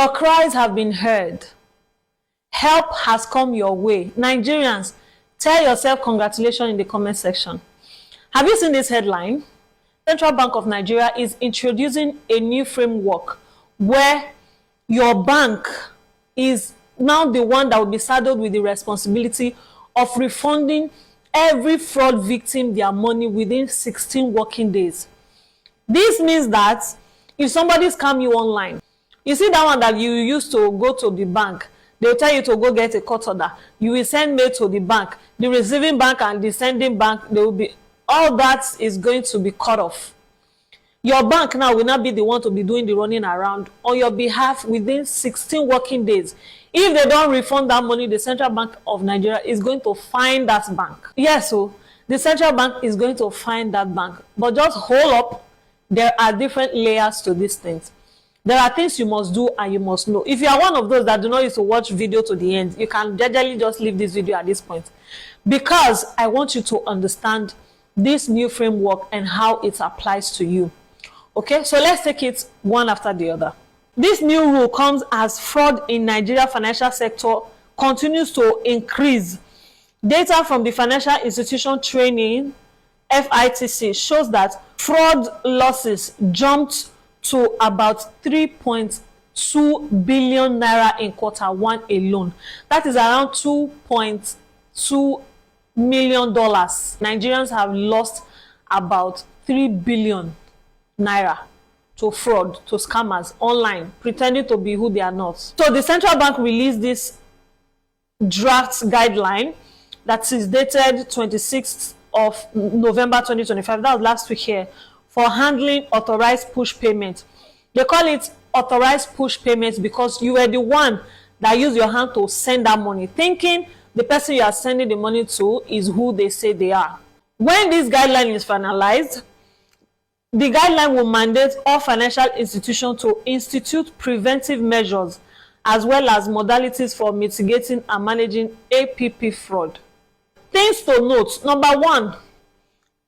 Your cries have been heard. Help has come your way. Nigerians, tell yourself congratulations in the comment section. Have you seen this headline? Central Bank of Nigeria is introducing a new framework where your bank is now the one that will be saddled with the responsibility of refunding every fraud victim their money within 16 working days. This means that if somebody scam you online, you see that one that you used to go to the bank, they'll tell you to go get a court order. You will send mail to the bank. The receiving bank and the sending bank, they will be, all that is going to be cut off. Your bank now will not be the one to be doing the running around on your behalf within 16 working days. If they don't refund that money, the Central Bank of Nigeria is going to fine that bank. Yes, so the Central Bank is going to fine that bank. But just hold up, there are different layers to these things. There are things you must do and you must know. If you are one of those that do not used to watch video to the end, you can generally just leave this video at this point, because I want you to understand this new framework and how it applies to you. Okay, so let's take it one after the other. This new rule comes as fraud in Nigeria financial sector continues to increase. Data from the Financial Institution Training (FITC) shows that fraud losses jumped to about 3.2 billion naira in Q1 alone. That is around $2.2 million. Nigerians have lost about 3 billion naira to fraud, to scammers online, pretending to be who they are not. So the central bank released this draft guideline that is dated 26th of November 2025. That was last week here, for handling authorized push payments. They call it authorized push payments because you were the one that used your hand to send that money, thinking the person you are sending the money to is who they say they are. When this guideline is finalized, the guideline will mandate all financial institutions to institute preventive measures as well as modalities for mitigating and managing APP fraud. Things to note: number one,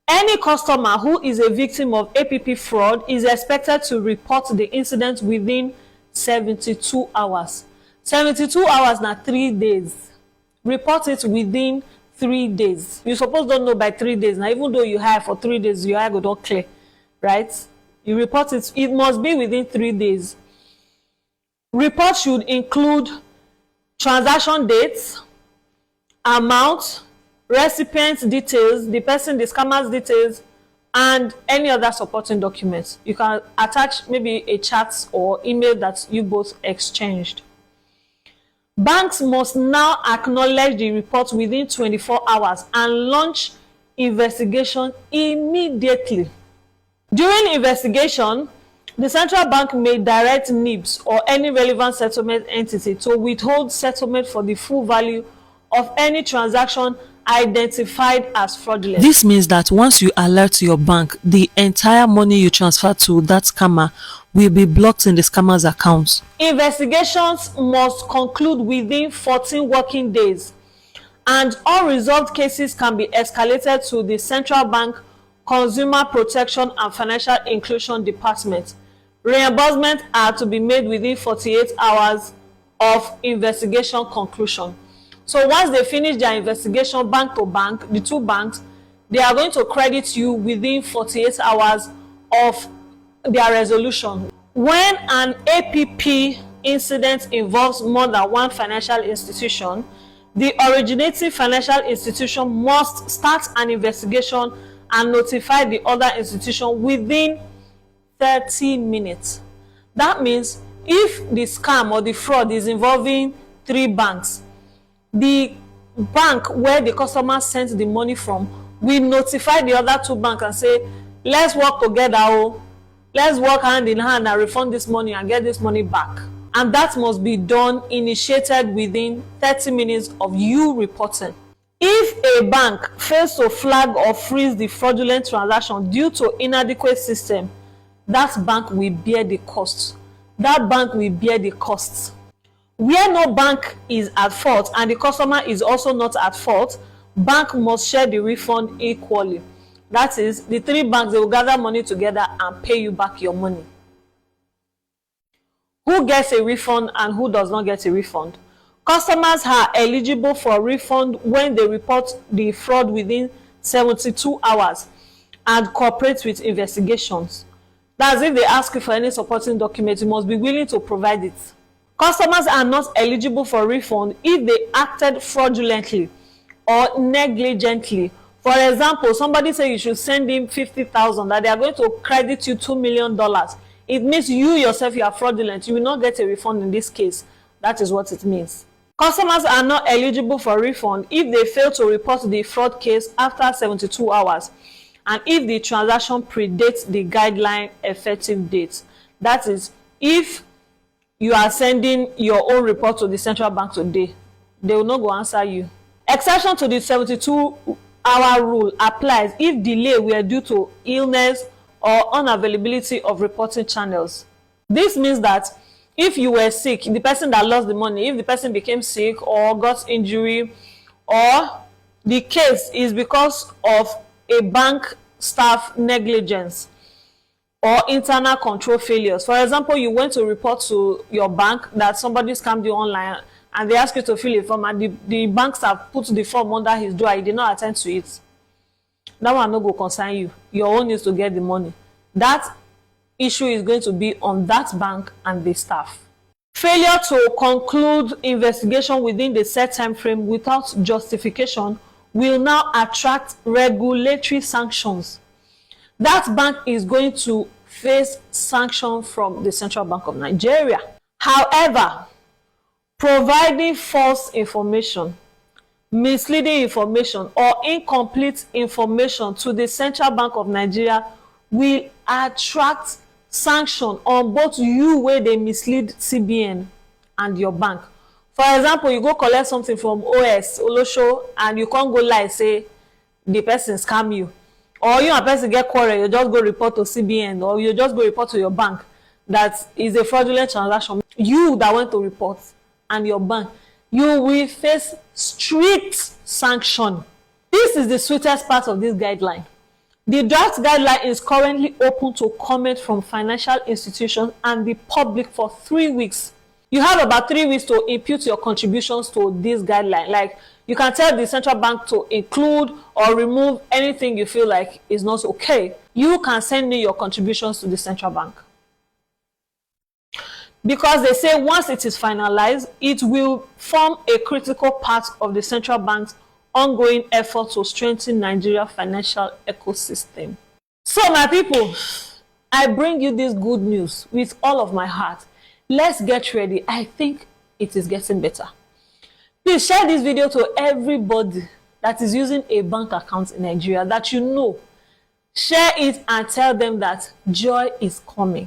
any customer who is a victim of APP fraud is expected to report the incident within 72 hours. 72 hours na 3 days. Report it within 3 days. You suppose don't know by 3 days. Now, even though you have for 3 days, your eye go don't clear, right? You report it. It must be within 3 days. Report should include transaction dates, amount, recipient details, the person, the scammer's details, and any other supporting documents. You can attach maybe a chat or email that you both exchanged. Banks must now acknowledge the report within 24 hours and launch investigation immediately. During investigation, the central bank may direct NIBs or any relevant settlement entity to withhold settlement for the full value of any transaction identified as fraudulent. This means that once you alert your bank, the entire money you transfer to that scammer will be blocked in the scammer's account. Investigations must conclude within 14 working days, and unresolved cases can be escalated to the Central Bank Consumer Protection and Financial Inclusion Department. Reimbursements are to be made within 48 hours of investigation conclusion. So once they finish their investigation, bank to bank, the two banks, they are going to credit you within 48 hours of their resolution. When an APP incident involves more than one financial institution, the originating financial institution must start an investigation and notify the other institution within 30 minutes. That means if the scam or the fraud is involving 3 banks, the bank where the customer sent the money from will notify the other 2 banks and say, let's work together, oh, let's work hand in hand and refund this money and get this money back. And that must be done, initiated within 30 minutes of you reporting. If a bank fails to flag or freeze the fraudulent transaction due to inadequate system, that bank will bear the costs. That bank will bear the costs. Where no bank is at fault and the customer is also not at fault, bank must share the refund equally. That is, the 3 banks, they will gather money together and pay you back your money. Who gets a refund and who does not get a refund? Customers are eligible for refund when they report the fraud within 72 hours and cooperate with investigations. That's if they ask you for any supporting document, you must be willing to provide it. Customers are not eligible for refund if they acted fraudulently or negligently. For example, somebody say you should send him 50,000, that they are going to credit you $2 million. It means you yourself, you are fraudulent. You will not get a refund in this case. That is what it means. Customers are not eligible for refund if they fail to report the fraud case after 72 hours and if the transaction predates the guideline effective date. That is, if you are sending your own report to the central bank today, they will not go answer you. Exception to the 72-hour rule applies if delay were due to illness or unavailability of reporting channels. This means that if you were sick, the person that lost the money, if the person became sick or got injury, or the case is because of a bank staff negligence or internal control failures. For example, you went to report to your bank that somebody scammed you online and they asked you to fill a form, and the bank staff put the form under his door, he did not attend to it. That one no go concern you. Your own is to get the money. That issue is going to be on that bank and the staff. Failure to conclude investigation within the set time frame without justification will now attract regulatory sanctions. That bank is going to face sanction from the Central Bank of Nigeria. However, providing false information, misleading information, or incomplete information to the Central Bank of Nigeria will attract sanction on both you where they mislead CBN and your bank. For example, you go collect something from OS Olosho and you can't go lie say the person scam you, or you and person get quarrel, you just go report to CBN or you just go report to your bank that is a fraudulent transaction. You that went to report and your bank, you will face strict sanction. This is the sweetest part of this guideline. The draft guideline is currently open to comment from financial institutions and the public for 3 weeks. You have about 3 weeks to impute your contributions to this guideline. Like, you can tell the central bank to include or remove anything you feel like is not okay. You can send in your contributions to the central bank. Because they say once it is finalized, it will form a critical part of the central bank's ongoing effort to strengthen Nigeria's financial ecosystem. So my people, I bring you this good news with all of my heart. Let's get ready. I think it is getting better. Please share this video to everybody that is using a bank account in Nigeria that you know. Share it and tell them that joy is coming.